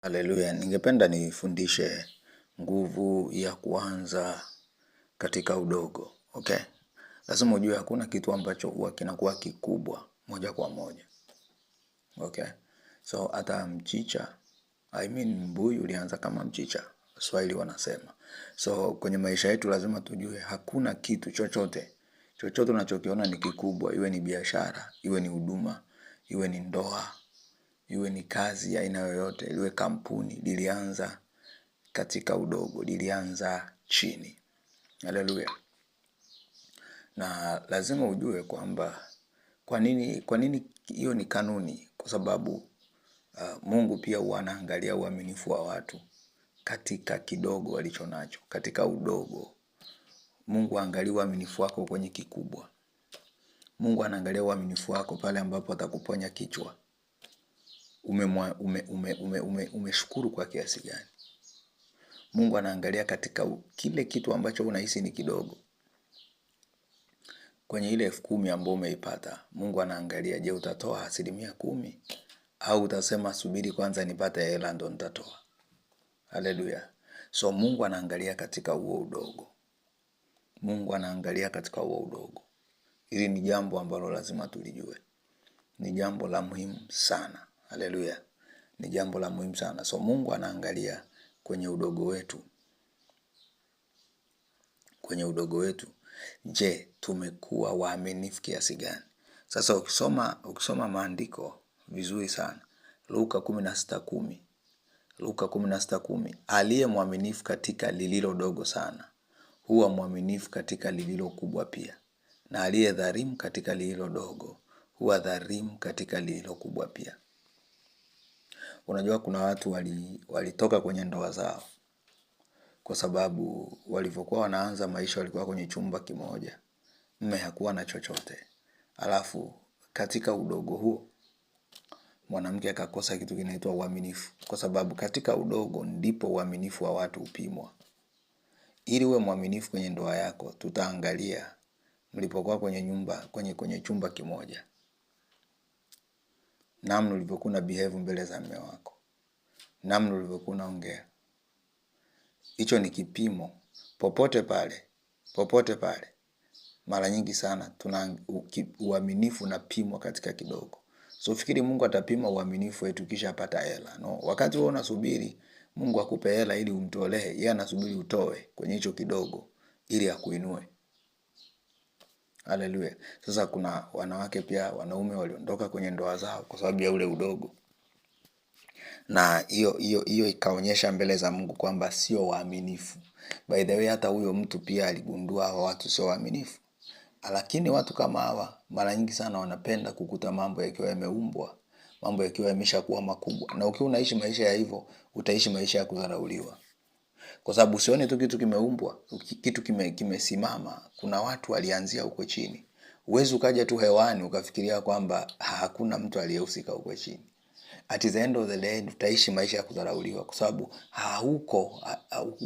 Haleluya, ningependa nifundishe nguvu ya kuanza katika udogo. Okay? Lazima ujue hakuna kitu ambacho huwa kinakuwa kikubwa moja kwa moja. Okay? So hata mchicha, mbuyu ulianza kama mchicha. Swahili wanasema. So kwenye maisha yetu lazima tujue hakuna kitu chochote. Chochote unachokiona ni kikubwa, iwe ni biashara, iwe ni huduma, iwe ni ndoa, iwe ni kazi ya aina yoyote, iwe kampuni, lilianza katika udogo, lilianza chini. Haleluya. Na lazima ujue kwamba kwa nini hiyo ni kanuni? Kwa sababu Mungu pia huwa anaangalia uaminifu wa watu katika kidogo walicho nacho, katika udogo. Mungu anaangalia uaminifu wako kwenye kikubwa. Mungu anaangalia uaminifu wako pale ambapo atakuponya kichwa. Umeshukuru kwa kiasi gani? Mungu anaangalia katika kile kitu ambacho unahisi ni kidogo. Kwenye ile 10,000 ambayo umeipata, Mungu anaangalia, je, utatoa 10%? Au utasema subiri kwanza nipate hela ndo nitatoa? Haleluya. So Mungu anaangalia katika huo udogo. Mungu anaangalia katika huo udogo. Hili ni jambo ambalo lazima tulijue. Ni jambo la muhimu sana. Haleluya. Ni jambo la muhimu sana. So Mungu anaangalia kwenye udogo wetu. Kwenye udogo wetu, je, tumekuwa waaminifu kiasi gani? Sasa ukisoma maandiko vizuri sana. Luka 16:10. Luka 16:10. Aliye mwaminifu katika lililo dogo sana, huwa mwaminifu katika lililo kubwa pia. Na aliye dhalimu katika lililo dogo, huwa dhalimu katika lililo kubwa pia. Unajua kuna watu walitoka kwenye ndoa zao kwa sababu walivyokuwa wanaanza maisha walikuwa kwenye chumba kimoja. Mume hakuwa na chochote. Alafu katika udogo huo mwanamke akakosa kitu kinaitwa uaminifu, kwa sababu katika udogo ndipo uaminifu wa watu upimwa. Ili uwe mwaminifu kwenye ndoa yako, tutaangalia mlipokuwa kwenye chumba kimoja, namna ulivyokuwa na behave mbele za mume wako, namna ulivyokuwa unaongea. Hicho ni kipimo. Popote pale mara nyingi sana uaminifu unapimwa katika kidogo. So fikiri Mungu atapima uaminifu wetu kisha apata hela? No, wakati wewe unasubiri Mungu akupe hela ili umtolee, yeye anasubiri utoe kwenye hicho kidogo ili akuinue. Haleluya. Sasa kuna wanawake pia, wanaume waliondoka kwenye ndoa zao kwa sababu ya ule udogo. Na hiyo ikaonyesha mbele za Mungu kwamba sio waaminifu. By the way, hata huyo mtu pia aligundua hawa watu sio waaminifu. Lakini watu kama hawa mara nyingi sana wanapenda kukuta mambo yakiwa yameumbwa, mambo yakiwa yameshakuwa makubwa. Na ukiwa unaishi maisha ya hivyo, utaishi maisha ya kudharauliwa. Kwa sababu usione tu kitu kimeumbwa, kitu kimesimama. Kuna watu walianzia huko chini. Huwezi ukaja tu hewani ukafikiria kwamba hakuna mtu aliyehusika huko chini. At the end of the day utaishi maisha ya kudharauliwa kwa sababu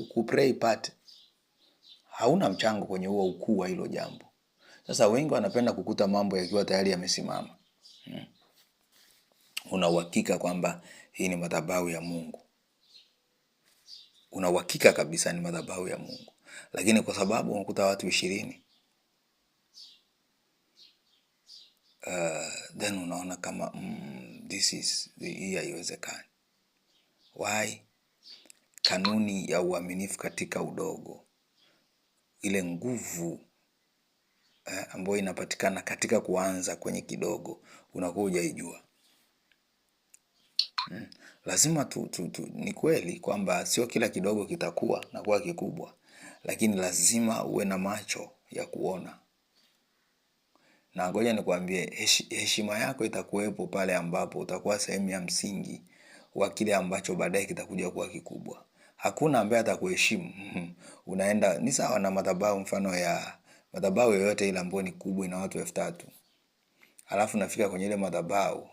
kuplay part. Hauna mchango kwenye huo ukuu wa hilo jambo. Sasa wengi wanapenda kukuta mambo yakiwa tayari yamesimama. Una uhakika kwamba hii ni madhabahu ya Mungu. Una uhakika kabisa ni madhabahu ya Mungu. Lakini kwa sababu unakuta watu 20, then unaona kama hii haiwezekani. Why? Kanuni ya uaminifu katika udogo, ile nguvu ambayo inapatikana katika kuanza kwenye kidogo, unakuwa hujaijua. Lazima ni kweli kwamba sio kila kidogo kitakuwa na kuwa kikubwa, lakini lazima uwe na macho ya kuona. Na ngoja nikwambie, heshima yako itakuwepo pale ambapo utakuwa sehemu ya msingi wa kile ambacho baadaye kitakuja kuwa kikubwa. Hakuna ambaye atakuheshimu. Unaenda ni sawa na madhabahu, mfano ya madhabahu yoyote ile ambayo ni kubwa ina watu 3,000. Alafu nafika kwenye ile madhabahu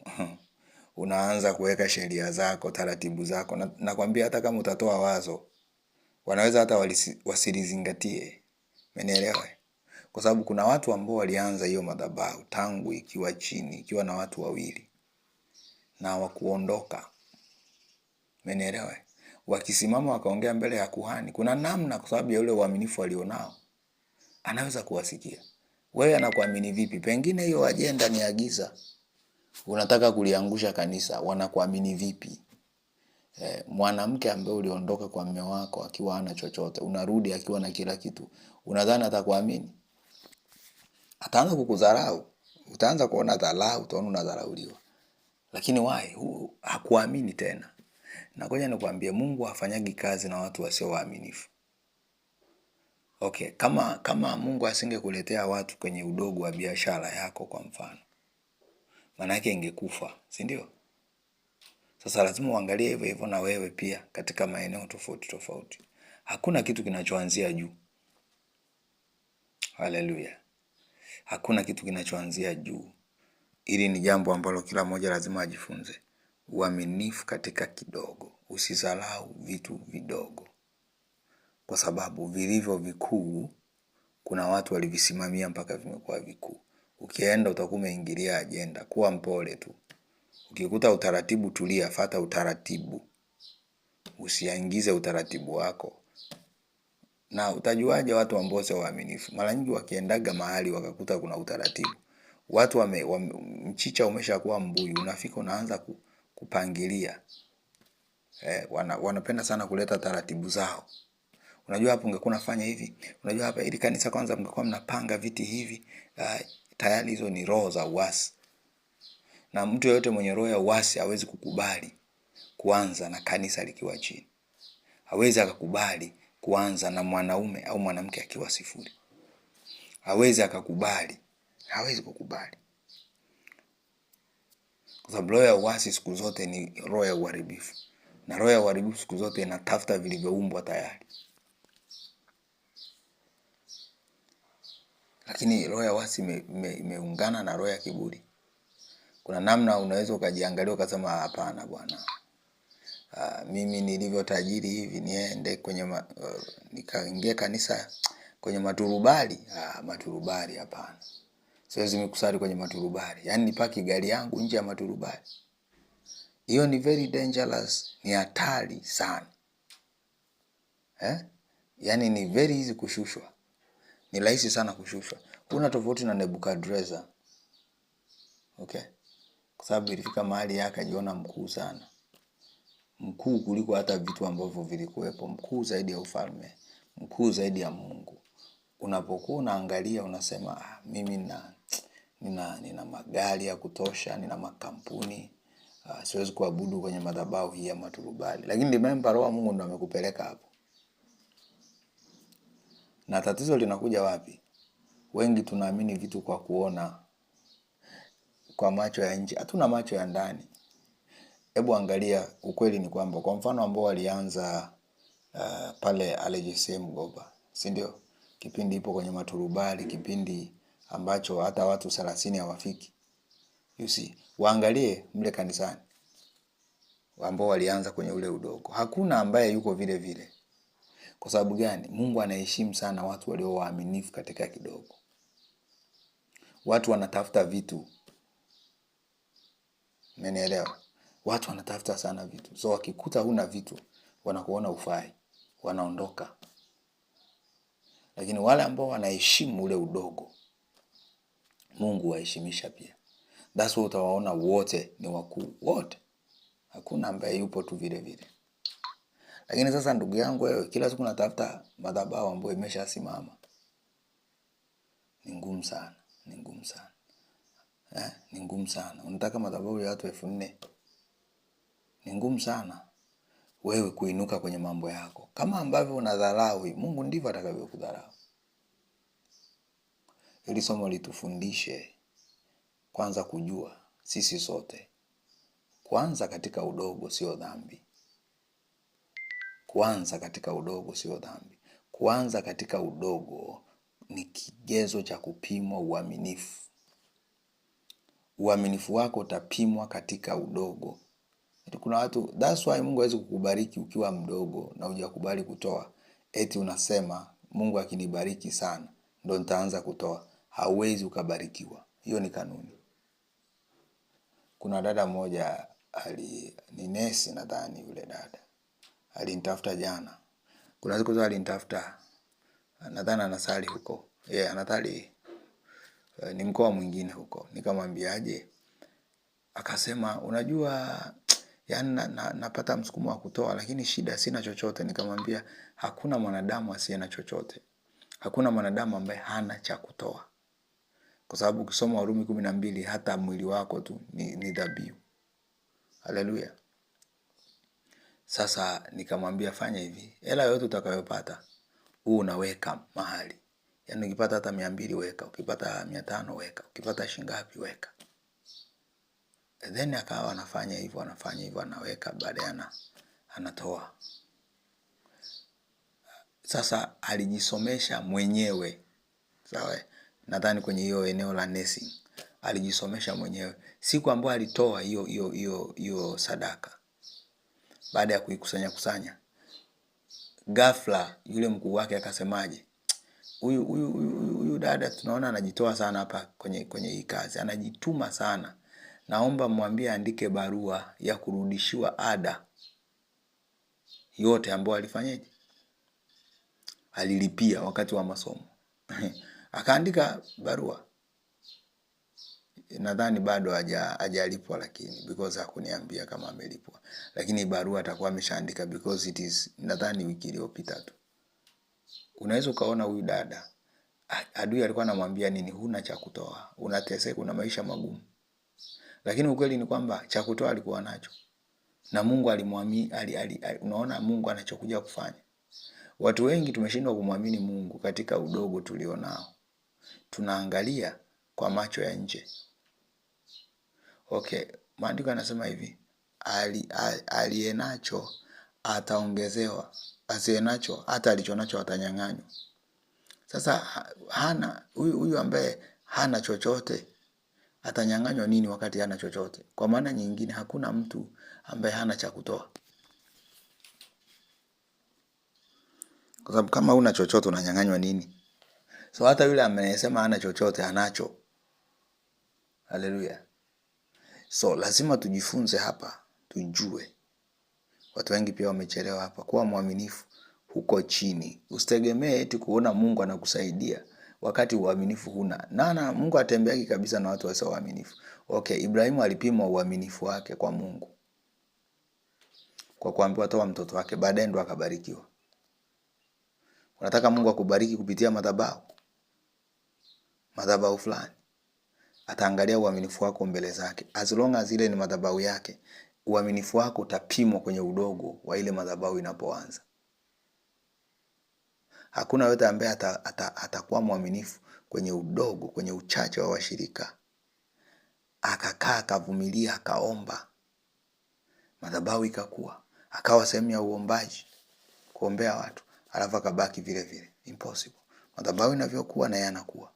unaanza kuweka sheria zako, taratibu zako. Nakwambia hata kama utatoa wazo, wanaweza hata wasilizingatie. Umenielewa? Kwa sababu kuna watu ambao walianza hiyo madhabahu tangu ikiwa chini, ikiwa na watu 2 na hawakuondoka. Umenielewa? Wakisimama wakaongea mbele ya kuhani, kuna namna, kwa sababu ya ule uaminifu alionao, anaweza kuwasikia. Wewe anakuamini vipi? Pengine hiyo ajenda ni agiza, unataka kuliangusha kanisa, wanakuamini vipi? Mwanamke ambaye uliondoka kwa mume wako akiwa hana chochote, unarudi akiwa na kila kitu, unadhani atakuamini? Ataanza kukudharau, utaanza kuona dharau, utaona unadharauliwa. Lakini why? Hakuamini tena. Na ngoja nikwambie, Mungu hafanyagi kazi na watu wasio waaminifu. Okay, kama Mungu asingekuletea watu kwenye udogo wa biashara yako kwa mfano, maana yake ingekufa, si ndio? Sasa lazima uangalie hivyo hivyo na wewe pia katika maeneo tofauti tofauti. Hakuna kitu kinachoanzia juu. Haleluya. Hakuna kitu kinachoanzia juu. Hili ni jambo ambalo kila mmoja lazima ajifunze. Uaminifu katika kidogo. Usidharau vitu vidogo, kwa sababu vilivyo vikuu kuna watu walivisimamia mpaka vimekuwa vikuu. Ukienda utakuwa umeingilia ajenda. Kuwa mpole tu. Ukikuta utaratibu, tulia, fuata utaratibu. Usiingize utaratibu wako. Na utajuaje watu ambao sio waaminifu? Mara nyingi wakiendaga mahali wakakuta kuna utaratibu, watu mchicha umeshakuwa mbuyu, unafika unaanza kupangilia. Wanapenda sana kuleta taratibu zao. Unajua hapo ungekuwa unafanya hivi. Unajua hapa ili kanisa kwanza mngekuwa mnapanga viti hivi. Tayari hizo ni roho za uasi. Na mtu yeyote mwenye roho ya uasi hawezi kukubali kuanza na kanisa likiwa chini. Hawezi akakubali kuanza na mwanaume au mwanamke akiwa sifuri. Hawezi akakubali. Hawezi kukubali. Kwa sababu roho ya uasi siku zote ni roho ya uharibifu. Na roho ya uharibifu siku zote inatafuta vilivyoumbwa tayari. Lakini roho ya uasi imeungana na roho ya kiburi. Kuna namna unaweza ukajiangalia ukasema hapana bwana. Mimi nilivyo tajiri hivi niende kwenye nikaingia kanisa kwenye maturubali. Maturubali hapana. Siwezi mikusari kwenye maturubali. Yaani nipaki gari yangu nje ya maturubali. Hiyo ni very dangerous, ni hatari sana. Yaani ni very easy kushushwa. Ni rahisi sana kushushwa. Kuna tofauti na Nebukadreza. Okay? Kwa sababu ilifika mahali yake ajiona mkuu sana. Mkuu kuliko hata vitu ambavyo vilikuwepo, mkuu zaidi ya ufalme, mkuu zaidi ya Mungu. Unapokuwa unaangalia unasema mimi nina magari ya kutosha, nina makampuni, siwezi kuabudu kwenye madhabahu hii ya maturubali. Lakini remember, roho wa Mungu ndo amekupeleka hapo. Na tatizo linakuja wapi? Wengi tunaamini vitu kwa kuona kwa macho ya nje. Hatuna macho ya ndani. Hebu angalia, ukweli ni kwamba kwa mfano ambao walianza pale Alejesem Goba, si ndio? Kipindi ipo kwenye maturubali, kipindi ambacho hata watu 30 hawafiki. You see, waangalie mle kanisani ambao walianza kwenye ule udogo. Hakuna ambaye yuko vile vile. Kwa sababu gani? Mungu anaheshimu sana watu walio waaminifu katika kidogo. Watu wanatafuta vitu. Umenielewa? Watu wanatafuta sana vitu. So wakikuta huna vitu, wanakuona ufai, wanaondoka. Lakini wale ambao wanaheshimu ule udogo, Mungu waheshimisha pia. That's why utawaona wote ni wakuu, wote. Hakuna ambaye yupo tu vile vile. Lakini sasa ndugu yangu wewe, kila siku unatafuta madhabahu ambayo imeshasimama. Ni ngumu sana, ni ngumu sana. Ni ngumu sana. Unataka madhabahu ya watu 4,000. Ni ngumu sana wewe kuinuka kwenye mambo yako. Kama ambavyo unadharau, Mungu ndivyo atakavyokudharau. Hili somo litufundishe kwanza kujua sisi sote. Kwanza katika udogo sio dhambi. Kwanza katika udogo sio dhambi. Kwanza katika udogo ni kigezo cha kupimwa uaminifu. Uaminifu wako utapimwa katika udogo. Kuna watu, that's why Mungu hawezi kukubariki ukiwa mdogo na hujakubali kutoa. Eti unasema Mungu akinibariki sana ndo nitaanza kutoa. Hauwezi ukabarikiwa. Hiyo ni kanuni. Kuna dada mmoja ni nesi nadhani yule dada. Alinitafuta jana. Kuna siku zote alinitafuta, nadhani anasali huko. Anasali ni mkoa mwingine huko. Nikamwambiaje? Akasema unajua yani napata msukumo wa kutoa lakini shida sina chochote. Nikamwambia hakuna mwanadamu asiye na chochote. Hakuna mwanadamu ambaye hana cha kutoa. Kwa sababu ukisoma Warumi 12 hata mwili wako tu ni dhabihu. Haleluya. Sasa nikamwambia fanya hivi. Hela yote utakayopata unaweka mahali. Yaani ukipata hata 200 weka, ukipata 500 weka, ukipata shilingi ngapi weka. Then akawa anafanya hivyo anaweka, baadaye anatoa. Sasa alijisomesha mwenyewe. Sawa? Nadhani kwenye hiyo eneo la nursing alijisomesha mwenyewe. Siku ambayo alitoa hiyo sadaka, baada ya kuikusanya, ghafla yule mkuu wake akasemaje? Huyu dada tunaona anajitoa sana hapa kwenye hii kazi. Anajituma sana. Naomba mwambie andike barua ya kurudishiwa ada yote ambayo alifanyaje? Alilipia wakati wa masomo. Akaandika barua. Nadhani bado hajalipwa lakini because hakuniambia kama amelipwa. Lakini barua atakuwa ameshaandika because it is nadhani wiki iliyopita tu. Unaweza ukaona huyu dada adui alikuwa anamwambia nini? Huna cha kutoa. Unateseka, una maisha magumu. Lakini ukweli ni kwamba cha kutoa alikuwa nacho. Na Mungu alimwamini, unaona Mungu anachokuja kufanya. Watu wengi tumeshindwa kumwamini Mungu katika udogo tulionao. Tunaangalia kwa macho ya nje. Okay, maandiko yanasema hivi, aliyenacho ataongezewa, asiyenacho hata alichonacho atanyang'anywa. Sasa huyu ambaye hana chochote atanyang'anywa nini wakati hana chochote? Kwa maana nyingine hakuna mtu ambaye hana cha kutoa. Kwa sababu kama huna chochote unanyang'anywa nini? So hata yule amesema hana chochote anacho. Haleluya. So lazima tujifunze hapa, tujue. Watu wengi pia wamechelewa hapa. Kuwa mwaminifu huko chini. Usitegemee eti kuona Mungu anakusaidia wakati uaminifu huna. Mungu hatembeagi kabisa na watu wasio waaminifu. Okay, Ibrahimu alipima uaminifu wake kwa Mungu kwa kuambiwa toa mtoto wake, baadaye ndo akabarikiwa. Unataka Mungu akubariki kupitia madhabahu fulani? Ataangalia uaminifu wako mbele zake. As long as ile ni madhabahu yake, uaminifu wako utapimwa kwenye udogo wa ile madhabahu inapoanza. Hakuna yote ambaye atakuwa mwaminifu kwenye udogo, kwenye uchache wa washirika. Akakaa, akavumilia, akaomba. Madhabahu ikakua. Akawa sehemu ya uombaji, kuombea watu. Alafu akabaki vile vile. Impossible. Madhabahu inavyokuwa na yanakuwa.